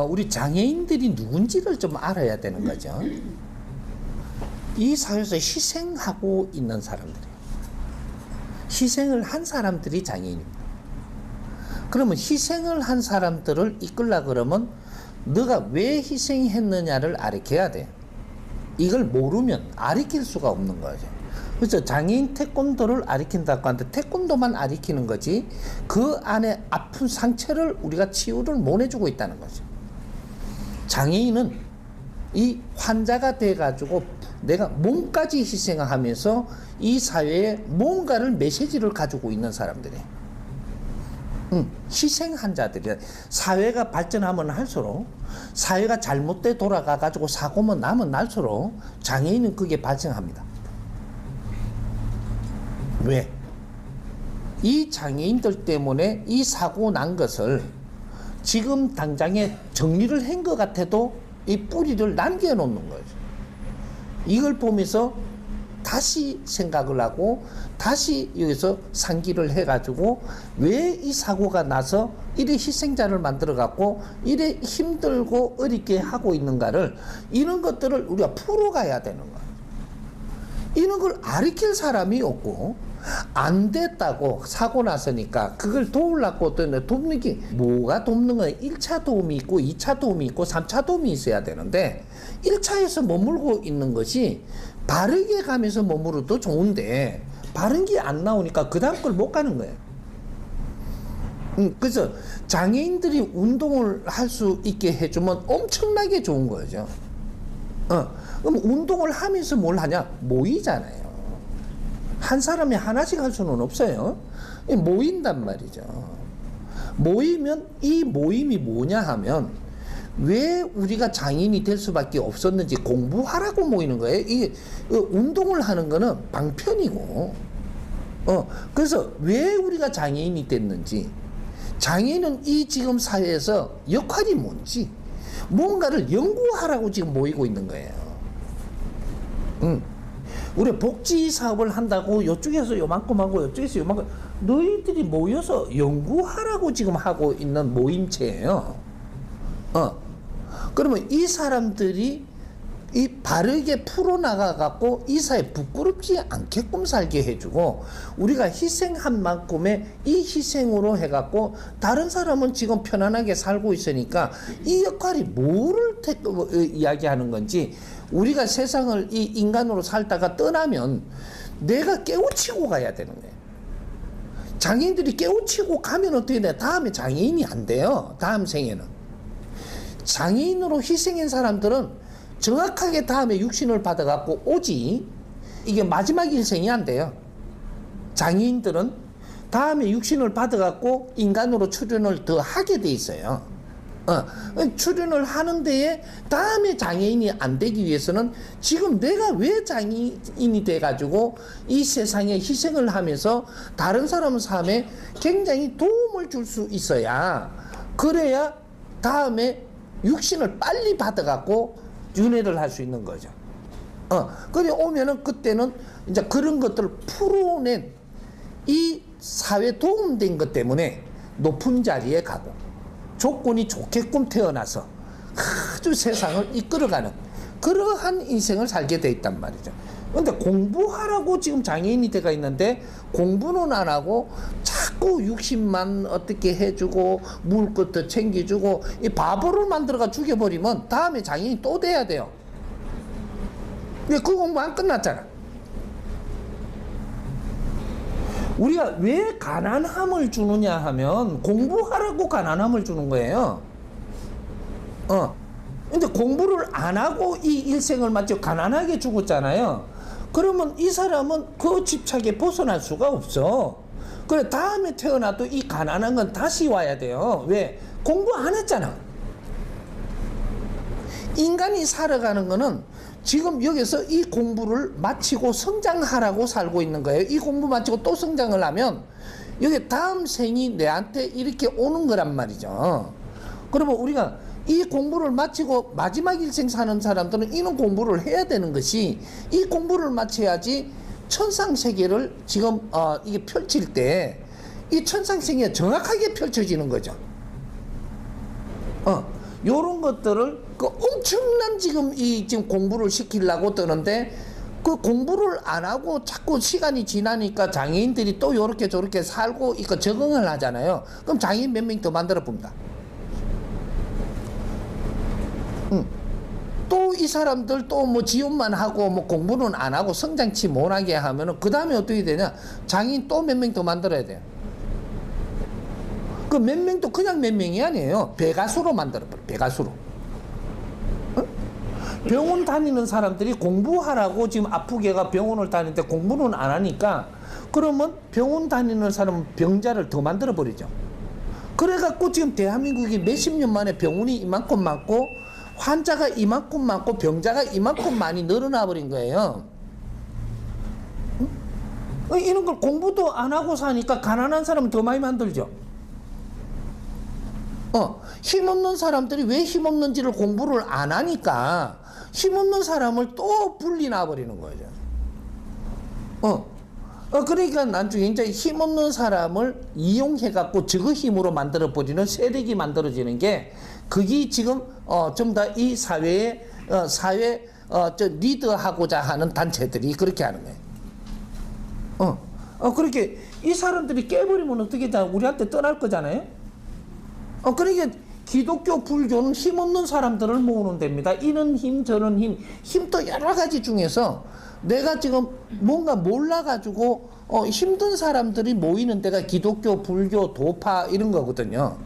우리 장애인들이 누군지를 좀 알아야 되는 거죠. 이 사회에서 희생하고 있는 사람들이에요. 희생을 한 사람들이 장애인입니다. 그러면 희생을 한 사람들을 이끌라 그러면 너가 왜 희생했느냐를 가르쳐야 돼. 이걸 모르면 가르칠 수가 없는 거죠. 그래서 장애인 태권도를 가르친다고 하는데 태권도만 가르치는 거지 그 안에 아픈 상처를 우리가 치유를 못 해주고 있다는 거죠. 장애인은 이 환자가 돼가지고 내가 몸까지 희생하면서 이 사회에 뭔가를 메시지를 가지고 있는 사람들이에요. 희생한 자들이야. 사회가 발전하면 할수록 사회가 잘못돼 돌아가가지고 사고만 나면 날수록 장애인은 그게 발생합니다. 왜? 이 장애인들 때문에 이 사고 난 것을 지금 당장에 정리를 한 것 같아도 이 뿌리를 남겨놓는 거죠. 이걸 보면서 다시 생각을 하고 다시 여기서 상기를 해가지고 왜 이 사고가 나서 이래 희생자를 만들어 갖고 이래 힘들고 어렵게 하고 있는가를 이런 것들을 우리가 풀어가야 되는 거예요. 이런 걸 가르칠 사람이 없고 안 됐다고 사고 났으니까 그걸 도우려고 돕는 게 뭐가 돕는 거예요. 1차 도움이 있고 2차 도움이 있고 3차 도움이 있어야 되는데 1차에서 머물고 있는 것이 바르게 가면서 머무르도 좋은데 바른 게 안 나오니까 그 다음 걸 못 가는 거예요. 그래서 장애인들이 운동을 할 수 있게 해주면 엄청나게 좋은 거죠. 그럼 운동을 하면서 뭘 하냐? 모이잖아요. 한 사람이 하나씩 할 수는 없어요. 모인단 말이죠. 모이면 이 모임이 뭐냐 하면 왜 우리가 장애인이 될 수밖에 없었는지 공부하라고 모이는 거예요. 이 운동을 하는 거는 방편이고, 그래서 왜 우리가 장애인이 됐는지, 장애인은 이 지금 사회에서 역할이 뭔지, 뭔가를 연구하라고 지금 모이고 있는 거예요. 우리 복지 사업을 한다고 이쪽에서 요만큼 하고 이쪽에서 요만큼, 너희들이 모여서 연구하라고 지금 하고 있는 모임체예요. 그러면 이 사람들이 이 바르게 풀어나가갖고 이 사회 부끄럽지 않게끔 살게 해주고 우리가 희생한 만큼의 이 희생으로 해갖고 다른 사람은 지금 편안하게 살고 있으니까 이 역할이 뭐를 이야기하는 건지 우리가 세상을 이 인간으로 살다가 떠나면 내가 깨우치고 가야 되는 거예요. 장애인들이 깨우치고 가면 어떻게 돼? 다음에 장애인이 안 돼요. 다음 생에는. 장애인으로 희생한 사람들은 정확하게 다음에 육신을 받아갖고 오지 이게 마지막 일생이 안 돼요. 장애인들은 다음에 육신을 받아갖고 인간으로 출현을 더 하게 돼 있어요. 출현을 하는 데에 다음에 장애인이 안 되기 위해서는 지금 내가 왜 장애인이 돼가지고 이 세상에 희생을 하면서 다른 사람 삶에 굉장히 도움을 줄 수 있어야 그래야 다음에 육신을 빨리 받아갖고 윤회를 할 수 있는 거죠. 그래 오면은 그때는 이제 그런 것들을 풀어낸 이 사회 도움된 것 때문에 높은 자리에 가고 조건이 좋게끔 태어나서 아주 세상을 이끌어가는 그러한 인생을 살게 돼 있단 말이죠. 근데 공부하라고 지금 장애인이 돼가 있는데 공부는 안 하고 자꾸 육신만 어떻게 해주고 먹을 것도 챙겨주고 이 바보를 만들어가 죽여버리면 다음에 장애인이 또 돼야 돼요. 근데 그 공부 안 끝났잖아. 우리가 왜 가난함을 주느냐 하면 공부하라고 가난함을 주는 거예요. 근데 공부를 안 하고 이 일생을 마치 가난하게 죽었잖아요. 그러면 이 사람은 그 집착에 벗어날 수가 없어. 그래 다음에 태어나도 이 가난한 건 다시 와야 돼요. 왜? 공부 안 했잖아. 인간이 살아가는 거는 지금 여기서 이 공부를 마치고 성장하라고 살고 있는 거예요. 이 공부 마치고 또 성장을 하면 여기 다음 생이 내한테 이렇게 오는 거란 말이죠. 그러면 우리가 이 공부를 마치고 마지막 일생 사는 사람들은 이런 공부를 해야 되는 것이 이 공부를 마쳐야지 천상세계를 지금 이게 펼칠 때 이 천상세계가 정확하게 펼쳐지는 거죠. 요런 것들을 그 엄청난 지금 공부를 시키려고 뜨는데 그 공부를 안 하고 자꾸 시간이 지나니까 장애인들이 또 요렇게 저렇게 살고 있고 적응을 하잖아요. 그럼 장애인 몇 명 더 만들어 봅니다. 또 이 사람들 또 뭐 지원만 하고 뭐 공부는 안 하고 성장치 못하게 하면은 그 다음에 어떻게 되냐? 장애인 또 몇 명 더 만들어야 돼요. 그 몇 명도 그냥 몇 명이 아니에요. 배가수로 만들어버려. 배가수로. 병원 다니는 사람들이 공부하라고 지금 아프게가 병원을 다니는데 공부는 안 하니까 그러면 병원 다니는 사람은 병자를 더 만들어 버리죠. 그래갖고 지금 대한민국이 몇십 년 만에 병원이 이만큼 많고 환자가 이만큼 많고 병자가 이만큼 많이 늘어나 버린 거예요. 이런 걸 공부도 안 하고 사니까 가난한 사람은 더 많이 만들죠. 힘없는 사람들이 왜 힘없는지를 공부를 안 하니까 힘없는 사람을 또 분리나 버리는 거죠. 그러니까 나중에 이제 힘없는 사람을 이용해갖고 저그 힘으로 만들어 버리는 세력이 만들어지는 게 그게 지금 좀 더 이 사회에 리드하고자 하는 단체들이 그렇게 하는 거예요. 그렇게 이 사람들이 깨버리면 어떻게 다 우리한테 떠날 거잖아요. 그러니까 기독교 불교는 힘없는 사람들을 모으는 데입니다. 이런 힘 저런 힘도 여러 가지 중에서 내가 지금 뭔가 몰라가지고 힘든 사람들이 모이는 데가 기독교 불교 도파 이런 거거든요.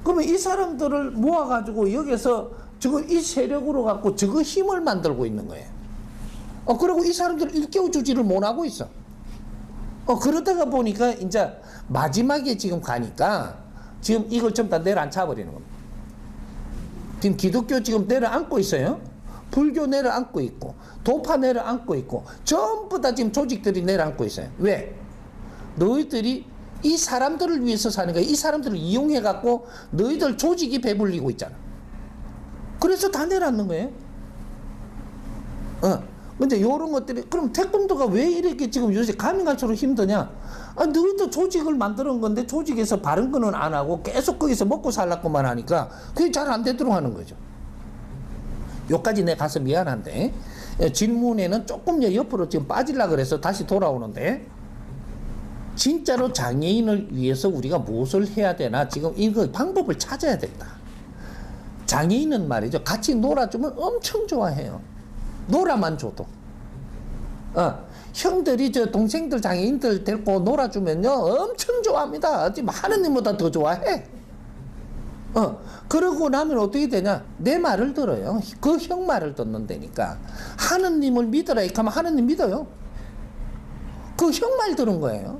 그러면 이 사람들을 모아가지고 여기서 지금 이 세력으로 갖고 저거 힘을 만들고 있는 거예요. 그리고 이 사람들을 일깨워주지를 못하고 있어. 그러다가 보니까 이제 마지막에 지금 가니까 지금 이걸 전부 다 내려앉혀 버리는 겁니다. 지금 기독교 지금 내려앉고 있어요. 불교 내려앉고 있고 도파 내려앉고 있고 전부 다 지금 조직들이 내려앉고 있어요. 왜? 너희들이 이 사람들을 위해서 사는 거야. 이 사람들을 이용해 갖고 너희들 조직이 배불리고 있잖아. 그래서 다 내려앉는 거예요. 근데 요런 것들이 그럼 태권도가 왜 이렇게 지금 요새 가면 갈수록 힘드냐? 너희도 조직을 만드는 건데 조직에서 바른 거는 안 하고 계속 거기서 먹고 살라고만 하니까 그게 잘 안 되도록 하는 거죠. 여기까지 내가 가서 미안한데 질문에는 조금 옆으로 지금 빠지려고 그래서 다시 돌아오는데 진짜로 장애인을 위해서 우리가 무엇을 해야 되나 지금 이거 방법을 찾아야 된다. 장애인은 말이죠. 같이 놀아주면 엄청 좋아해요. 놀아만 줘도. 형들이 저 동생들 장애인들 데리고 놀아주면요 엄청 좋아합니다. 지금 하느님보다 더 좋아해. 그러고 나면 어떻게 되냐? 내 말을 들어요. 그 형 말을 듣는다니까. 하느님을 믿어라 이렇게 하면 하느님 믿어요. 그 형 말 들은 거예요.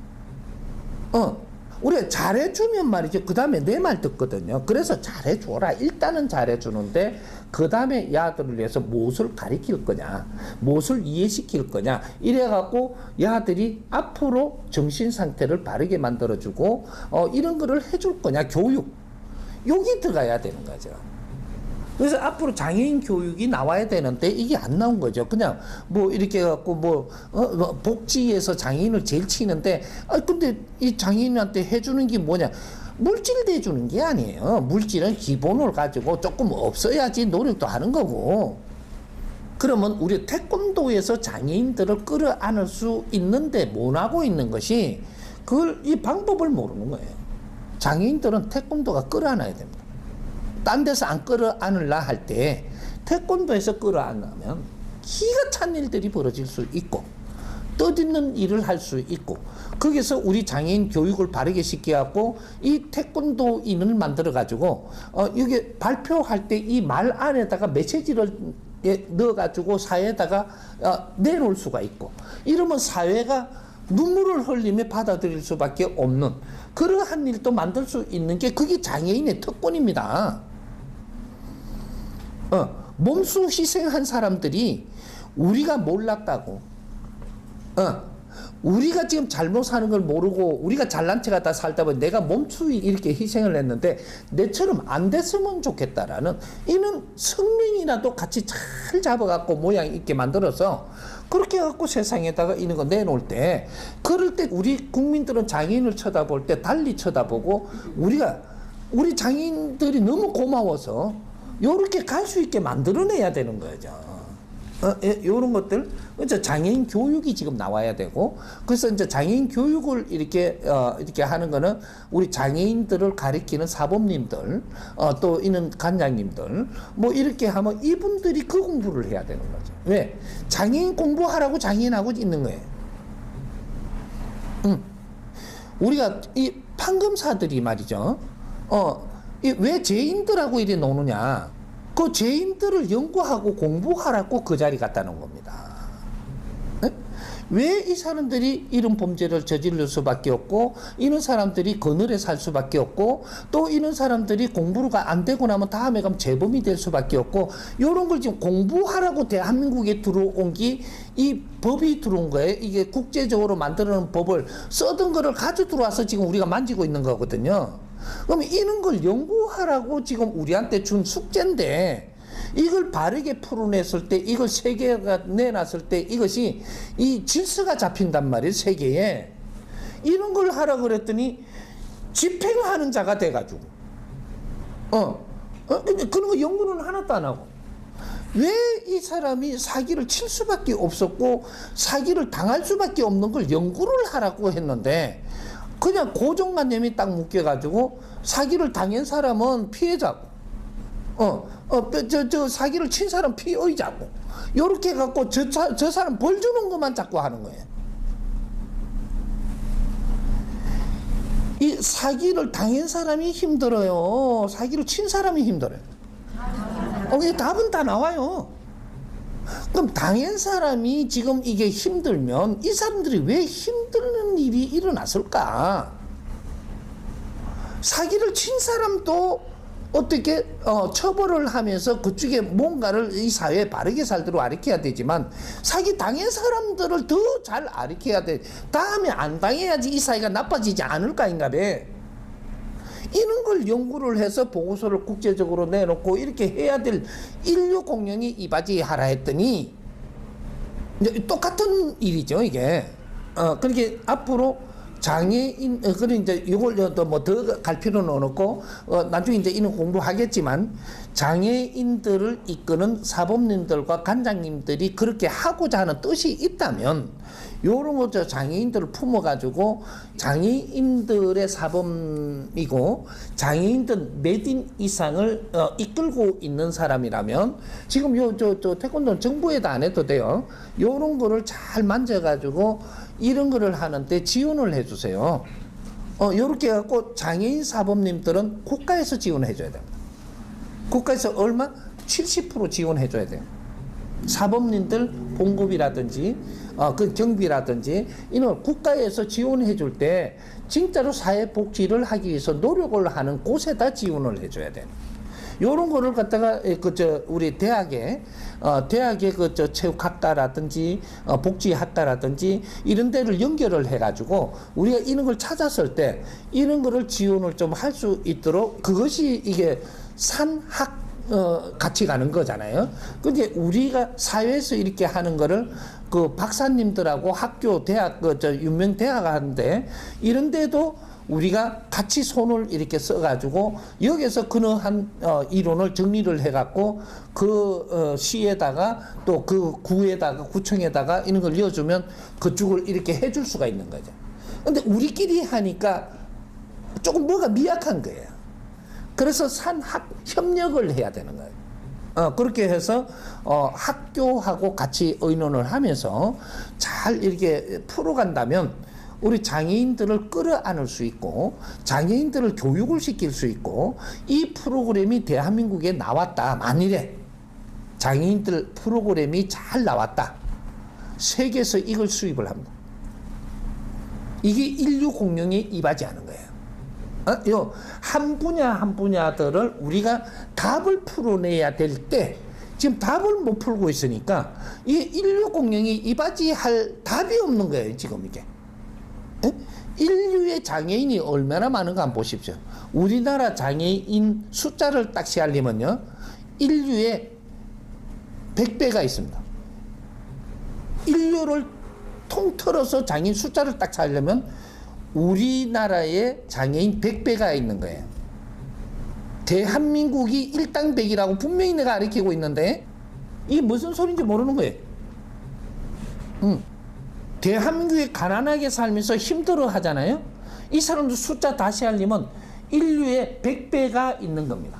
우리가 잘해주면 말이죠. 그 다음에 내 말 듣거든요. 그래서 잘해줘라. 일단은 잘해주는데 그 다음에 야들을 위해서 무엇을 가르칠 거냐, 무엇을 이해시킬 거냐 이래갖고 야들이 앞으로 정신상태를 바르게 만들어주고 이런 거를 해줄 거냐, 교육 여기 들어가야 되는 거죠. 그래서 앞으로 장애인 교육이 나와야 되는데 이게 안 나온 거죠. 그냥 뭐 이렇게 해갖고 복지에서 장애인을 제일 치는데 근데 이 장애인한테 해주는 게 뭐냐, 물질 대주는 게 아니에요. 물질은 기본을 가지고 조금 없어야지 노력도 하는 거고. 그러면 우리 태권도에서 장애인들을 끌어안을 수 있는데 못하고 있는 것이 그걸 이 방법을 모르는 거예요. 장애인들은 태권도가 끌어안아야 됩니다. 딴 데서 안 끌어안으려 할 때 태권도에서 끌어안으면 기가 찬 일들이 벌어질 수 있고 뜻있는 일을 할 수 있고 거기서 우리 장애인 교육을 바르게 시켜갖고 이 태권도인을 만들어가지고 여기 발표할 때 이 말 안에다가 메시지를 넣어가지고 사회에다가 내놓을 수가 있고 이러면 사회가 눈물을 흘리며 받아들일 수밖에 없는 그러한 일도 만들 수 있는 게 그게 장애인의 특권입니다. 몸수 희생한 사람들이 우리가 몰랐다고 우리가 지금 잘못 사는 걸 모르고 우리가 잘난 체 갖다 살다 보니 내가 몸수히 이렇게 희생을 했는데 내처럼 안 됐으면 좋겠다라는 이는 성명이라도 같이 잘 잡아갖고 모양 있게 만들어서 그렇게 해갖고 세상에다가 이런 거 내놓을 때 그럴 때 우리 국민들은 장애인을 쳐다볼 때 달리 쳐다보고 우리가 우리 장애인들이 너무 고마워서 요렇게 갈 수 있게 만들어내야 되는 거죠. 요런 것들, 이제 장애인 교육이 지금 나와야 되고, 그래서 이제 장애인 교육을 이렇게 하는 거는 우리 장애인들을 가리키는 사범님들, 또 이런 관장님들, 뭐 이렇게 하면 이분들이 그 공부를 해야 되는 거죠. 왜? 장애인 공부하라고 장애인하고 있는 거예요. 우리가 이 판검사들이 말이죠. 왜 죄인들하고 이래 노느냐? 그 죄인들을 연구하고 공부하라고 그 자리 갖다 놓은 겁니다. 왜 이 사람들이 이런 범죄를 저지를 수밖에 없고, 이런 사람들이 그늘에 살 수밖에 없고, 또 이런 사람들이 공부가 안 되고 나면 다음에 가면 재범이 될 수밖에 없고, 이런 걸 지금 공부하라고 대한민국에 들어온 게 이 법이 들어온 거예요. 이게 국제적으로 만드는 법을 써던 거를 가지고 들어와서 지금 우리가 만지고 있는 거거든요. 그럼 이런 걸 연구하라고 지금 우리한테 준 숙제인데, 이걸 바르게 풀어냈을 때, 이걸 세계가 내놨을 때 이것이 이 질서가 잡힌단 말이에요. 세계에. 이런 걸 하라 그랬더니 집행하는 자가 돼가지고 그런 거 연구는 하나도 안 하고, 왜 이 사람이 사기를 칠 수밖에 없었고 사기를 당할 수밖에 없는 걸 연구를 하라고 했는데, 그냥 고정관념이 딱 묶여가지고 사기를 당한 사람은 피해자고, 저 사기를 친 사람 피의자고, 요렇게 해갖고 저 사람 벌 주는 것만 자꾸 하는 거예요. 이 사기를 당한 사람이 힘들어요? 사기를 친 사람이 힘들어요? 이 답은 다 나와요. 그럼 당한 사람이 지금 이게 힘들면 이 사람들이 왜 힘드는 일이 일어났을까? 사기를 친 사람도 어떻게 처벌을 하면서 그쪽에 뭔가를 이 사회에 바르게 살도록 가르쳐야 되지만, 사기 당한 사람들을 더 잘 가르쳐야 돼. 다음에 안 당해야지 이 사회가 나빠지지 않을까 인가 봐. 이런 걸 연구를 해서 보고서를 국제적으로 내놓고 이렇게 해야 될 인류 공룡이 이바지하라 했더니 이제 똑같은 일이죠 이게. 그렇게 앞으로 장애인, 그래 이제 이걸 뭐 더 갈 필요는 없고, 나중에 이제 이런 공부하겠지만, 장애인들을 이끄는 사범님들과 관장님들이 그렇게 하고자 하는 뜻이 있다면, 요런 거 장애인들을 품어가지고 장애인들의 사범이고 장애인들 몇인 이상을 이끌고 있는 사람이라면, 지금 태권도는 정부에다 안 해도 돼요. 요런 거를 잘 만져가지고 이런 거를 하는데 지원을 해주세요. 요렇게 해갖고 장애인 사범님들은 국가에서 지원해줘야 됩니다. 국가에서 얼마? 70% 지원해줘야 돼요. 사범님들 봉급이라든지 그 경비라든지 이런 국가에서 지원해 줄 때 진짜로 사회복지를 하기 위해서 노력을 하는 곳에다 지원을 해줘야 돼요. 요런 거를 갖다가 우리 대학에 체육학과라든지 복지학과라든지 이런 데를 연결을 해가지고 우리가 이런 걸 찾았을 때 이런 거를 지원을 좀 할 수 있도록, 그것이 이게 산학 같이 가는 거잖아요. 근데 우리가 사회에서 이렇게 하는 거를 그 박사님들하고 학교, 대학, 유명 대학 하는데 이런 데도 우리가 같이 손을 이렇게 써가지고 여기서 그러한 이론을 정리를 해갖고 그 시에다가 또 그 구에다가 구청에다가 이런 걸 이어주면 그쪽을 이렇게 해줄 수가 있는 거죠. 근데 우리끼리 하니까 조금 뭐가 미약한 거예요. 그래서 산학 협력을 해야 되는 거예요. 그렇게 해서 학교하고 같이 의논을 하면서 잘 이렇게 풀어간다면 우리 장애인들을 끌어안을 수 있고 장애인들을 교육을 시킬 수 있고, 이 프로그램이 대한민국에 나왔다, 만일에 장애인들 프로그램이 잘 나왔다, 세계에서 이걸 수입을 합니다. 이게 인류 공룡에 이바지하는 거예요. 한 분야 한 분야들을 우리가 답을 풀어내야 될 때 지금 답을 못 풀고 있으니까 이 인류 공룡이 이바지할 답이 없는 거예요 지금 이게. 인류의 장애인이 얼마나 많은가 한번 보십시오. 우리나라 장애인 숫자를 딱 세알리면요, 인류에 100배가 있습니다. 인류를 통틀어서 장애인 숫자를 딱 세려면 우리나라에 장애인 100배가 있는 거예요. 대한민국이 일당백이라고 분명히 내가 가르치고 있는데 이게 무슨 소리인지 모르는 거예요. 대한민국이 가난하게 살면서 힘들어 하잖아요. 이 사람들 숫자 다시 하려면 인류의 100배가 있는 겁니다.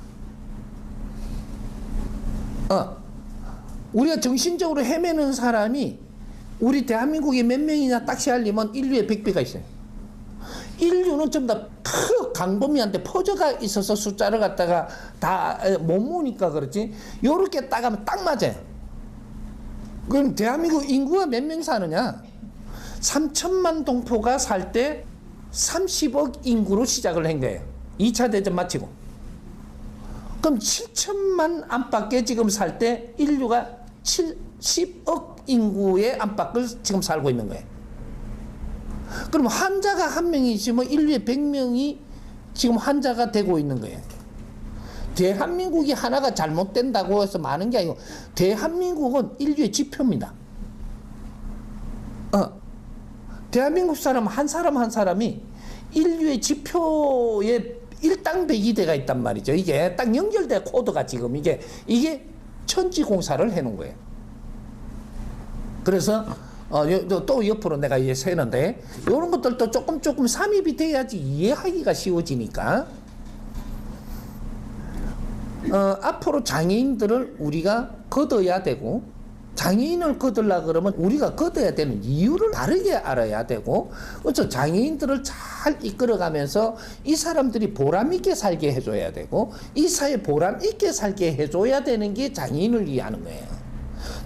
우리가 정신적으로 헤매는 사람이 우리 대한민국에 몇 명이냐 딱시 하려면 인류의 100배가 있어요. 인류는 전부 다 강범위한테 퍼져가 있어서 숫자를 갖다가 다 못 모으니까 그렇지. 요렇게 따가면 딱 맞아요. 그럼 대한민국 인구가 몇 명 사느냐? 3천만 동포가 살 때 30억 인구로 시작을 한 거예요. 2차 대전 마치고. 그럼 7천만 안팎에 지금 살 때 인류가 10억 인구의 안팎을 지금 살고 있는 거예요. 그럼 환자가 한 명이 있으면 인류의 100명이 지금 환자가 되고 있는 거예요. 대한민국이 하나가 잘못된다고 해서 많은 게 아니고 대한민국은 인류의 지표입니다. 대한민국 사람 한 사람이 인류의 지표에 일당백이 돼가 있단 말이죠. 이게 딱 연결된 코드가 지금 이게 천지공사를 해놓은 거예요. 그래서 또 옆으로 내가 이제 세는데 이런 것들도 조금 삽입이 돼야지 이해하기가 쉬워지니까 앞으로 장애인들을 우리가 거둬야 되고 장애인을 거둘라 그러면 우리가 거둬야 되는 이유를 다르게 알아야 되고 그렇죠. 장애인들을 잘 이끌어가면서 이 사람들이 보람 있게 살게 해줘야 되고 이 사회 보람 있게 살게 해줘야 되는 게 장애인을 위하는 거예요.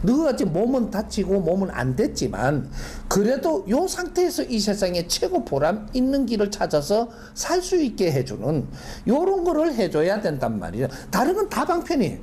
너가 지금 몸은 다치고 몸은 안 됐지만 그래도 요 상태에서 이 세상에 최고 보람 있는 길을 찾아서 살 수 있게 해주는 요런 거를 해줘야 된단 말이죠. 다른 건 다 방편이에요.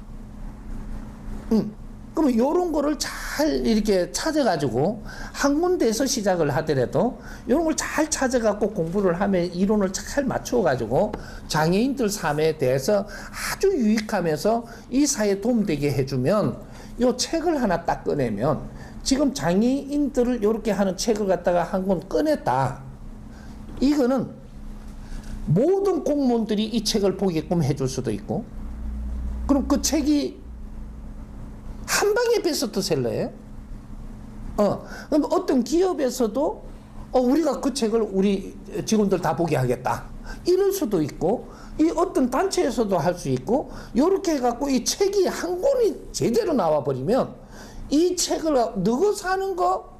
그러면 요런 거를 잘 이렇게 찾아가지고 한 군데에서 시작을 하더라도 요런 걸 잘 찾아갖고 공부를 하면 이론을 잘 맞춰가지고 장애인들 삶에 대해서 아주 유익하면서 이 사회에 도움되게 해주면 요 책을 하나 딱 꺼내면 지금 장애인들을 요렇게 하는 책을 갖다가 한 권 꺼냈다. 이거는 모든 공무원들이 이 책을 보게끔 해줄 수도 있고 그럼 그 책이 한 방에 베스트셀러예요. 그럼 어떤 기업에서도 우리가 그 책을 우리 직원들 다 보게 하겠다. 이럴 수도 있고 이 어떤 단체에서도 할 수 있고 요렇게 해갖고 이 책이 한 권이 제대로 나와버리면 이 책을 너가 사는 거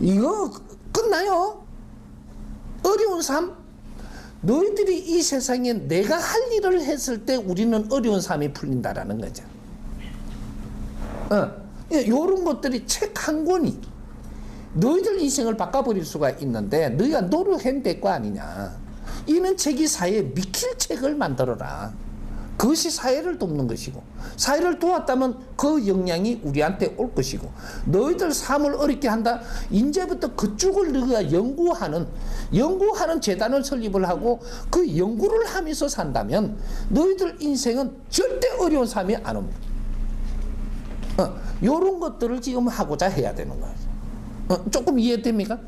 이거 끝나요. 어려운 삶 너희들이 이 세상에 내가 할 일을 했을 때 우리는 어려운 삶이 풀린다라는 거죠. 요런 것들이 책 한 권이 너희들 인생을 바꿔버릴 수가 있는데 너희가 노력한 대가 아니냐. 이는 책이 사회에 미칠 책을 만들어라. 그것이 사회를 돕는 것이고 사회를 도왔다면 그 영향이 우리한테 올 것이고 너희들 삶을 어렵게 한다. 이제부터 그쪽을 너희가 연구하는 재단을 설립을 하고 그 연구를 하면서 산다면 너희들 인생은 절대 어려운 삶이 안 옵니다. 요런 것들을 지금 하고자 해야 되는 거예요. 조금 이해됩니까?